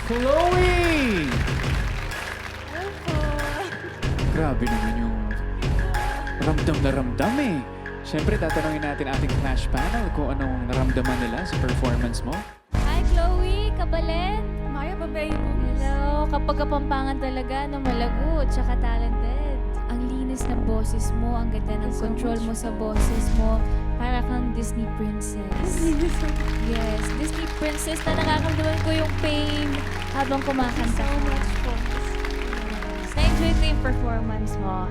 Chloe! Opo. Grabe naman yung ramdam na ramdam eh. Siyempre, tatanungin natin ating Clash panel kung anong naramdaman nila sa performance mo. Hi, Chloe! Kabalen! Maya, babae po. Hello! Kapag kapampangan talaga, no, malago, tsaka talented. Ang linis ng boses mo, ang ganda ng So control much mo sa boses mo. Para kang Disney princess. Yes, Disney princess na nakakamdaman ko yung pain habang kumakanta. So much po. Yes. Na-enjoy ko yung performance mo.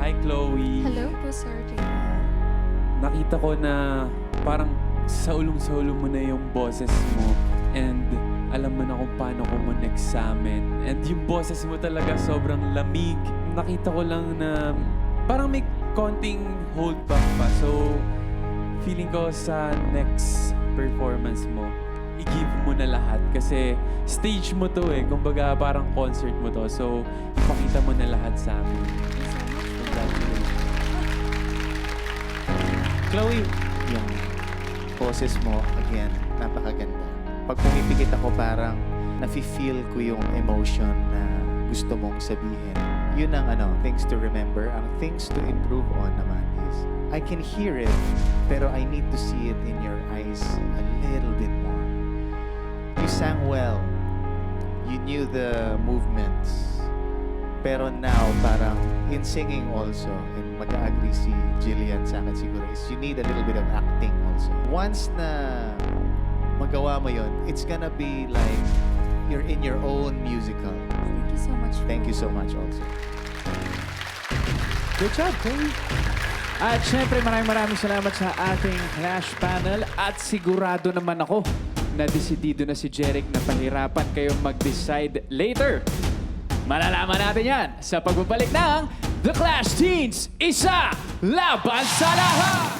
Hi, Chloe. Hello po, Sir Jay. Nakita ko na parang sa ulong mo na yung boses mo and alam mo na kung paano ko mo nag-examine. And yung boses mo talaga sobrang lamig. Nakita ko lang na parang may konting hold back pa. So, feeling ko sa next performance mo, i-give mo na lahat. Kasi stage mo to eh. Kumbaga parang concert mo to. So, ipakita mo na lahat sa amin. Congratulations. Chloe, yung boses mo, again, napakaganda. Pag pumipikit ako, parang nafe-feel ko yung emotion na gusto mong sabihin. Yun ang things to remember. Ang things to improve on naman is, I can hear it, pero I need to see it in your eyes a little bit more. You sang well. You knew the movements. Pero now, parang in singing also, and mag-agree si Jillian sa akin siguro, is you need a little bit of acting also. Once na magawa mo yun, it's gonna be like you're in your own musical. Thank you so much. Thank you so much also. Good job, Chloe! At syempre, maraming salamat sa ating Clash panel at sigurado naman ako na desidido na si Jeric na pahirapan kayong mag-decide later. Malalaman natin yan sa pagbabalik ng The Clash Teens, isa laban sa lahat!